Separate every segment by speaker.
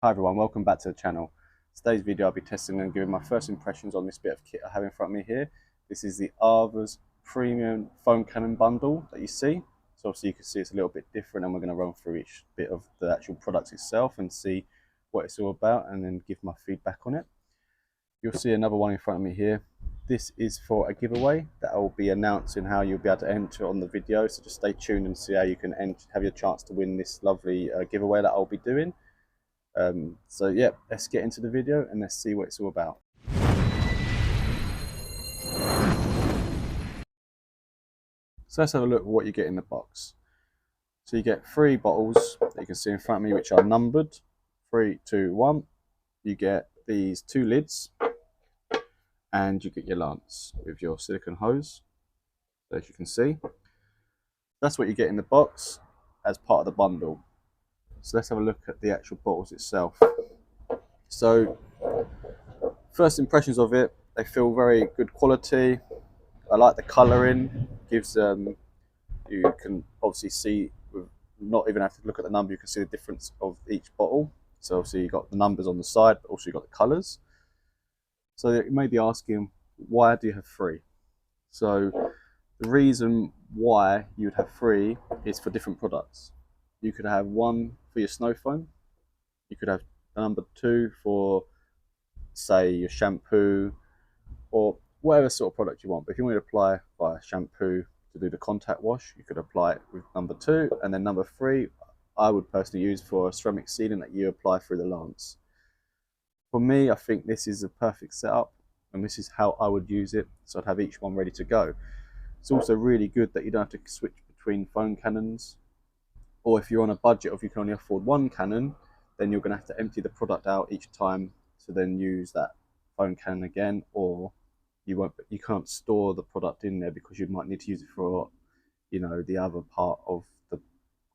Speaker 1: Hi everyone, welcome back to the channel. Today's video I'll be testing and giving my first impressions on this bit of kit I have in front of me here. This is the AVA's premium foam cannon bundle that you see. So obviously you can see it's a little bit different, and we're going to run through each bit of the actual product itself and see what it's all about and then give my feedback on it. You'll see another one in front of me here. This is for a giveaway that I will be announcing how you'll be able to enter on the video, so just stay tuned and see how you can have your chance to win this lovely giveaway that I'll be doing. So yeah, let's get into the video and let's see what it's all about. So let's have a look at what you get in the box. So you get 3 bottles that you can see in front of me, which are numbered 3, 2, 1. You get these 2 lids, and you get your lance with your silicone hose. So as you can see, that's what you get in the box as part of the bundle. So let's have a look at the actual bottles itself. So first impressions of it, they feel very good quality. I like the colouring. Gives you can obviously see, with not even have to look at the number, you can see the difference of each bottle. So obviously you've got the numbers on the side, but also you've got the colours. So you may be asking, why do you have 3? So the reason why you would have 3 is for different products. You could have 1 for your snow foam. You could have number 2 for, say, your shampoo or whatever sort of product you want. But if you want to apply via shampoo to do the contact wash, you could apply it with number 2, and then number 3 I would personally use for a ceramic sealant that you apply through the lance. For me, I think this is a perfect setup, and this is how I would use it, so I'd have each one ready to go. It's also really good that you don't have to switch between foam cannons, or if you're on a budget, or if you can only afford 1 cannon, then you're going to have to empty the product out each time to then use that foam cannon again, or you can't store the product in there because you might need to use it for, you know, the other part of the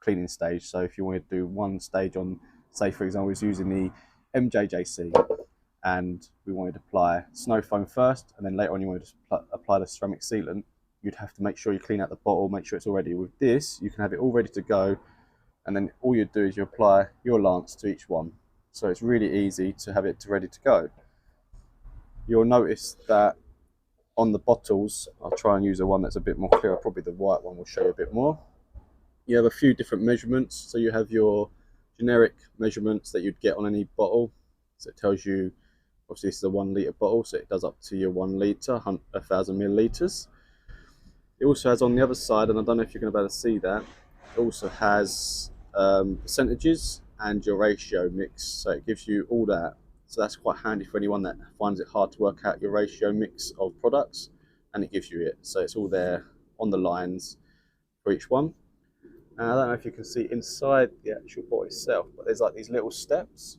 Speaker 1: cleaning stage. So if you want to do one stage on, say for example, I was using the MJJC, and we wanted to apply snow foam first, and then later on you wanted to apply the ceramic sealant, you'd have to make sure you clean out the bottle, make sure it's all ready. With this, you can have it all ready to go, and then all you do is you apply your lance to each one. So it's really easy to have it ready to go. You'll notice that on the bottles, I'll try and use the one that's a bit more clear, probably the white one will show you a bit more. You have a few different measurements. So you have your generic measurements that you'd get on any bottle. So it tells you, obviously this is a 1 litre bottle, so it does up to your 1 litre, 1,000 millilitres. It also has on the other side, and I don't know if you're going to be able to see that, it also has percentages and your ratio mix. So it gives you all that. So that's quite handy for anyone that finds it hard to work out your ratio mix of products, and it gives you it. So it's all there on the lines for each one. And I don't know if you can see inside the actual bottle itself, but there's like these little steps,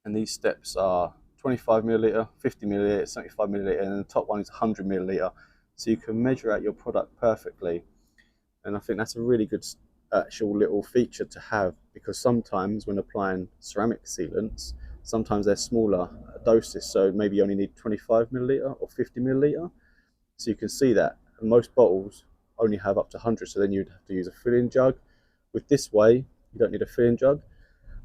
Speaker 1: and these steps are 25 milliliter, 50 milliliter, 75 milliliter, and the top one is 100 milliliter. So you can measure out your product perfectly. And I think that's a really good actual little feature to have, because sometimes when applying ceramic sealants, sometimes they're smaller doses, so maybe you only need 25 milliliter or 50 milliliter. So you can see that most bottles only have up to 100, so then you'd have to use a filling jug. With this way, you don't need a filling jug.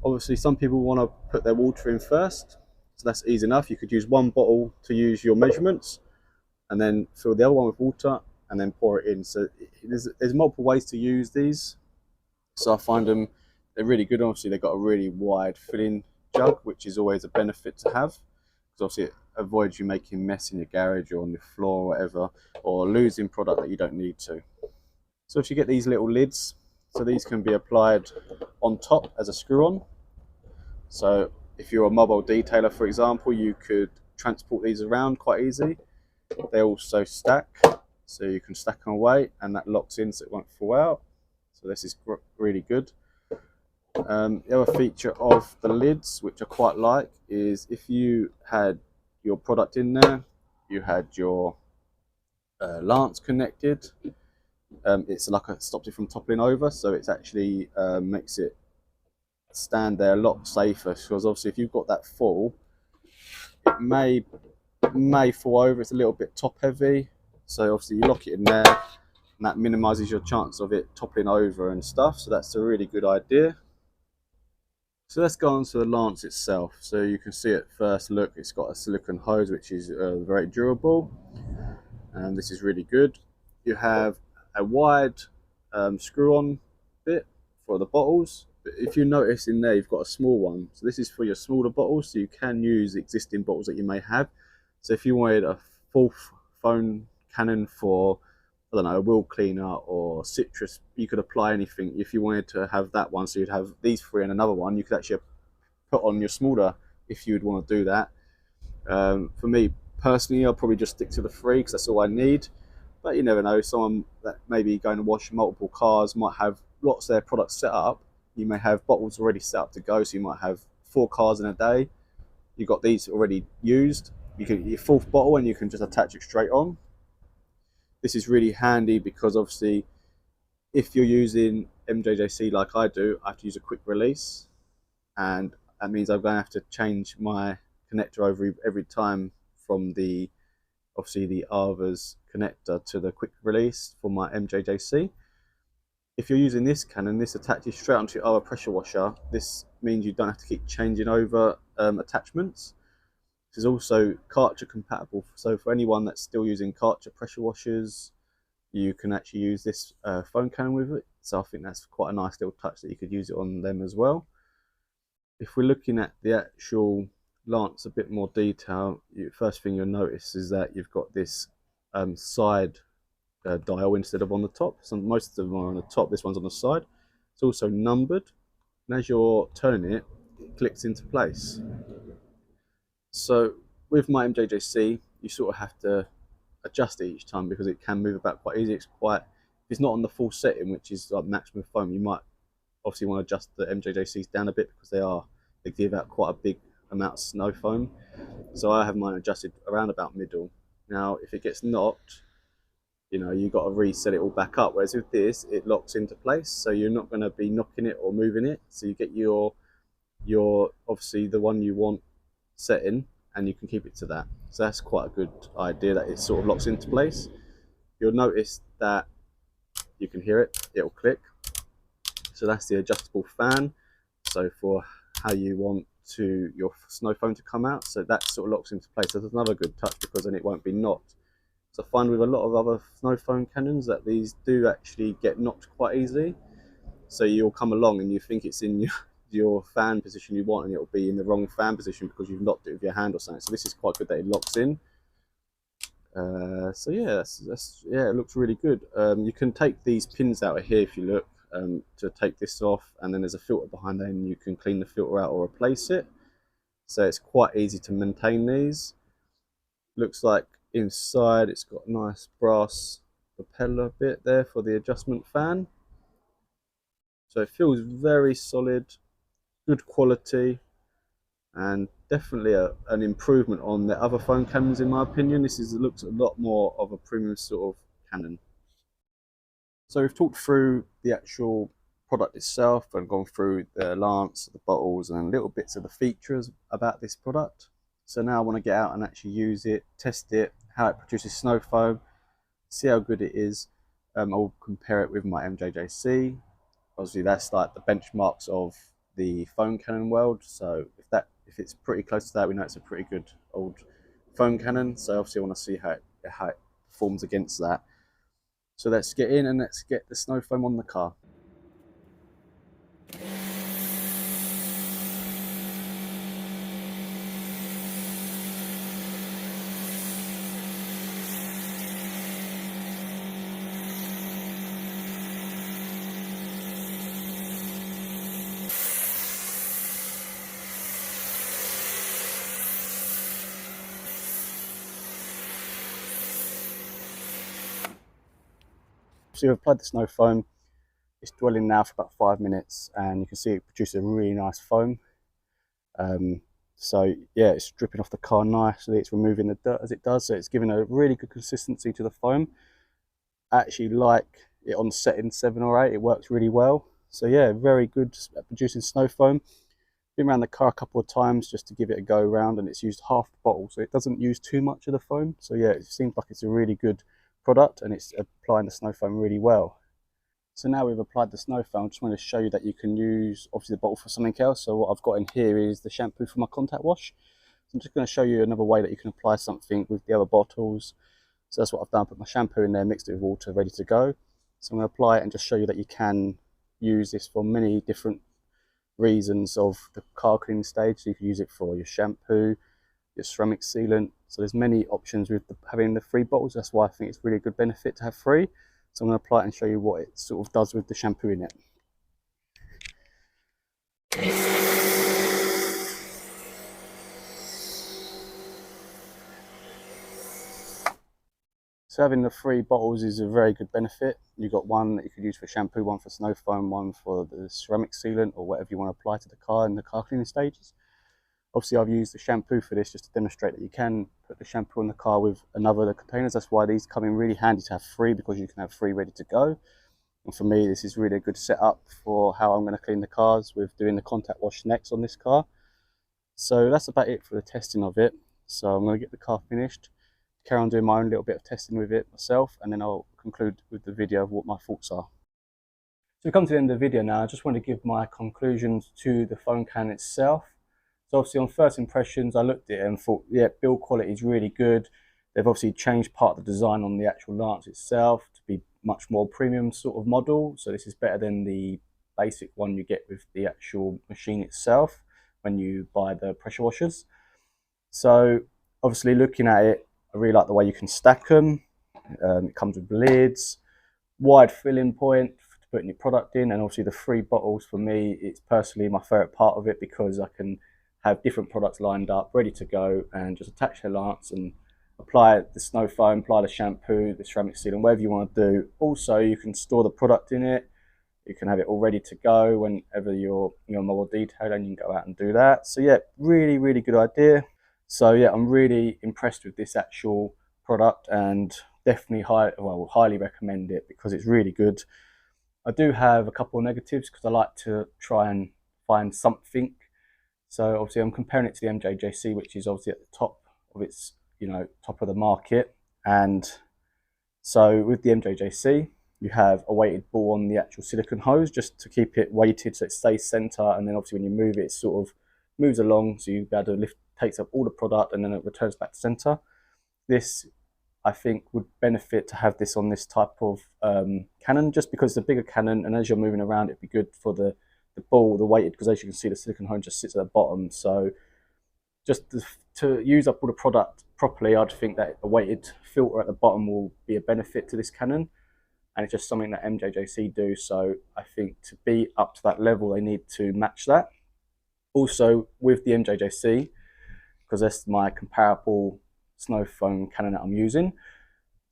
Speaker 1: Obviously some people want to put their water in first, so that's easy enough. You could use 1 bottle to use your measurements, and then fill the other one with water and then pour it in. So there's multiple ways to use these, so I find they're really good. Obviously they've got a really wide filling jug, which is always a benefit to have, because obviously it avoids you making mess in your garage or on the floor or whatever, or losing product that you don't need to. So if you get these little lids, so these can be applied on top as a screw-on. So if you're a mobile detailer, for example, you could transport these around quite easy. They also stack, so you can stack them away, and that locks in so it won't fall out. So this is really good. The other feature of the lids, which I quite like, is if you had your product in there, you had your lance connected, it's like it stops it from toppling over, so it's actually makes it stand there a lot safer, because obviously if you've got that full, it may fall over. It's a little bit top heavy, so obviously you lock it in there, and that minimises your chance of it toppling over and stuff. So that's a really good idea. So let's go on to the lance itself. So you can see at first look, it's got a silicone hose, which is very durable, and this is really good. You have a wide screw-on bit for the bottles. But if you notice in there, you've got a small one. So this is for your smaller bottles, so you can use existing bottles that you may have. So if you wanted a full foam cannon for, I don't know, a wheel cleaner or citrus, you could apply anything. If you wanted to have that one, so you'd have these three and another one, you could actually put on your smaller if you'd want to do that. For me personally, I'll probably just stick to the three because that's all I need. But you never know, someone that may be going to wash multiple cars might have lots of their products set up. You may have bottles already set up to go, so you might have 4 cars in a day. You've got these already used. You can your fourth bottle and you can just attach it straight on. This is really handy because obviously if you're using MJJC like I do, I have to use a quick release, and that means I'm going to have to change my connector over every time from the obviously the AVA's connector to the quick release for my MJJC. If you're using this cannon, this attaches straight onto your AVA pressure washer. This means you don't have to keep changing over attachments. This is also Karcher compatible, so for anyone that's still using Karcher pressure washers, you can actually use this foam cannon with it. So I think that's quite a nice little touch that you could use it on them as well. If we're looking at the actual lance a bit more detail, first thing you'll notice is that you've got this side dial instead of on the top. So most of them are on the top, this one's on the side. It's also numbered, and as you're turning it, it clicks into place. So with my MJJC, you sort of have to adjust it each time because it can move about quite easy. If it's not on the full setting, which is like maximum foam, you might obviously want to adjust the MJJCs down a bit because they give out quite a big amount of snow foam. So I have mine adjusted around about middle. Now if it gets knocked, you've got to reset it all back up, whereas with this it locks into place, so you're not going to be knocking it or moving it. So you get your obviously the one you want setting, and you can keep it to that. So that's quite a good idea, that it sort of locks into place. You'll notice that you can hear it, it'll click. So that's the adjustable fan, so for how you want your snow foam to come out, so that sort of locks into place. So that's another good touch because then it won't be knocked. So I find with a lot of other snow foam cannons that these do actually get knocked quite easily. So you'll come along and you think it's in your fan position you want, and it'll be in the wrong fan position because you've knocked it with your hand or something. So this is quite good that it locks in. So yeah, yeah, it looks really good. You can take these pins out of here if you look, to take this off, and then there's a filter behind there and you can clean the filter out or replace it. So it's quite easy to maintain these. Looks like inside it's got a nice brass propeller bit there for the adjustment fan. So it feels very solid, good quality, and definitely an improvement on the other foam cannons in my opinion. This looks a lot more of a premium sort of cannon. So we've talked through the actual product itself and gone through the lance, the bottles, and little bits of the features about this product. So now I want to get out and actually use it, test it, how it produces snow foam, see how good it is. I'll compare it with my MJJC. Obviously that's like the benchmarks of the foam cannon world. So if it's pretty close to that, we know it's a pretty good old foam cannon. So obviously I want to see how it performs against that. So let's get in and let's get the snow foam on the car. So you've applied the snow foam. It's dwelling now for about 5 minutes, and you can see it produces a really nice foam. So yeah, it's dripping off the car nicely. It's removing the dirt as it does, so it's giving a really good consistency to the foam. I actually like it on setting 7 or 8. It works really well. So yeah, very good at producing snow foam. Been around the car a couple of times just to give it a go round, and it's used half the bottle, so it doesn't use too much of the foam. So yeah, it seems like it's a really good product, and it's applying the snow foam really well. So now we've applied the snow foam, I just want to show you that you can use obviously the bottle for something else. So what I've got in here is the shampoo for my contact wash. So I'm just going to show you another way that you can apply something with the other bottles. So that's what I've done, put my shampoo in there, mixed it with water, ready to go. So I'm going to apply it and just show you that you can use this for many different reasons of the car cleaning stage. So you can use it for your shampoo, your ceramic sealant. So there's many options with having the 3 bottles. That's why I think it's really a good benefit to have 3. So I'm going to apply it and show you what it sort of does with the shampoo in it. So having the 3 bottles is a very good benefit. You've got one that you could use for shampoo, one for snow foam, one for the ceramic sealant or whatever you want to apply to the car in the car cleaning stages. Obviously I've used the shampoo for this just to demonstrate that you can put the shampoo in the car with another of the containers. That's why these come in really handy to have 3, because you can have 3 ready to go. And for me, this is really a good setup for how I'm going to clean the cars with doing the contact wash next on this car. So that's about it for the testing of it. So I'm going to get the car finished, carry on doing my own little bit of testing with it myself, and then I'll conclude with the video of what my thoughts are. So we've come to the end of the video now. I just want to give my conclusions to the foam can itself. So obviously on first impressions, I looked at it and thought, yeah, build quality is really good. They've obviously changed part of the design on the actual lance itself to be much more premium sort of model. So this is better than the basic one you get with the actual machine itself when you buy the pressure washers. So obviously looking at it, I really like the way you can stack them. It comes with lids, wide filling point to put your product in, and obviously the 3 bottles for me, it's personally my favorite part of it, because I can have different products lined up, ready to go, and just attach the lance and apply the snow foam, apply the shampoo, the ceramic sealant, whatever you want to do. Also, you can store the product in it. You can have it all ready to go whenever you're mobile detailer, and you can go out and do that. So yeah, really, really good idea. So yeah, I'm really impressed with this actual product, and definitely highly recommend it because it's really good. I do have a couple of negatives because I like to try and find something. So obviously I'm comparing it to the MJJC, which is obviously at the top of its, top of the market. And so with the MJJC, you have a weighted ball on the actual silicone hose just to keep it weighted so it stays center. And then obviously when you move it, it sort of moves along. So you be able to lift, takes up all the product, and then it returns back to center. This, I think, would benefit to have this on this type of cannon, just because it's a bigger cannon, and as you're moving around, it'd be good for the ball, the weighted, because as you can see, the silicone hose just sits at the bottom. So just to use up all the product properly, I'd think that a weighted filter at the bottom will be a benefit to this cannon, and it's just something that MJJC do. So I think to be up to that level, they need to match that. Also with the MJJC, because that's my comparable snow foam cannon that I'm using,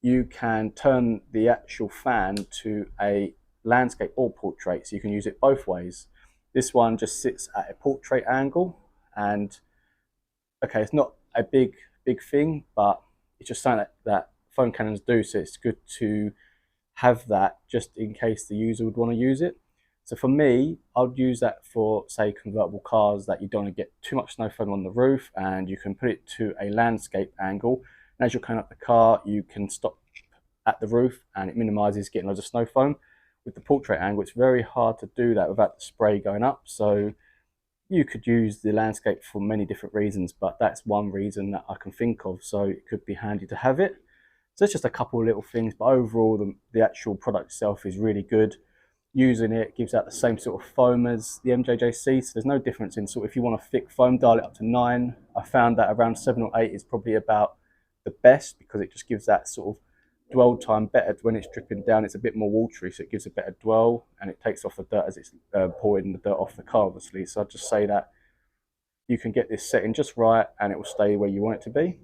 Speaker 1: you can turn the actual fan to a landscape or portrait, so you can use it both ways. This one just sits at a portrait angle, and okay, it's not a big thing, but it's just something that foam cannons do, so it's good to have that just in case the user would want to use it. So for me, I'd use that for, say, convertible cars that you don't want to get too much snow foam on the roof, and you can put it to a landscape angle. And as you're coming up the car, you can stop at the roof, and it minimizes getting loads of snow foam. With the portrait angle, it's very hard to do that without the spray going up. So you could use the landscape for many different reasons, but that's one reason that I can think of. So it could be handy to have it. So it's just a couple of little things, but overall the actual product itself is really good. Using it gives out the same sort of foam as the MJJC, so there's no difference in sort of, if you want a thick foam, dial it up to 9. I found that around 7 or 8 is probably about the best, because it just gives that sort of dwell time better. When it's dripping down, it's a bit more watery, so it gives a better dwell, and it takes off the dirt as it's pouring the dirt off the car, obviously. So I'd just say that you can get this setting just right, and it will stay where you want it to be.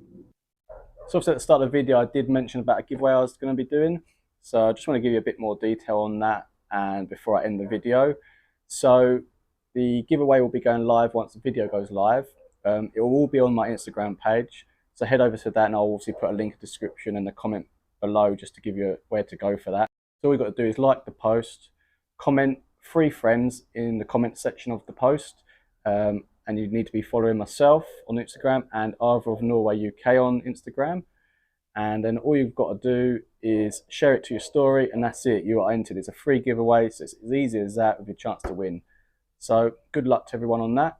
Speaker 1: So obviously at the start of the video, I did mention about a giveaway I was going to be doing, so I just want to give you a bit more detail on that, and before I end the video. So the giveaway will be going live once the video goes live. It will all be on my Instagram page, so head over to that, and I'll also put a link in the description and a comment below just to give you where to go for that. So all you've got to do is like the post, comment 3 friends in the comment section of the post, and you need to be following myself on Instagram and Arthur of Norway UK on Instagram. and then all you've got to do is share it to your story, and that's it. You are entered. It's a free giveaway, so it's as easy as that with your chance to win. So good luck to everyone on that.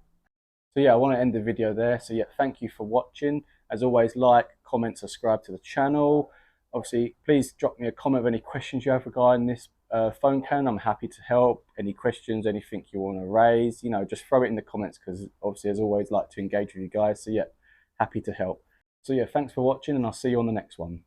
Speaker 1: So yeah, I want to end the video there. So yeah, thank you for watching. As always, like, comment, subscribe to the channel. Obviously, please drop me a comment of any questions you have regarding this phone can. I'm happy to help. Any questions, anything you want to raise, you know, just throw it in the comments, because obviously, as always, like to engage with you guys. So yeah, happy to help. So yeah, thanks for watching, and I'll see you on the next one.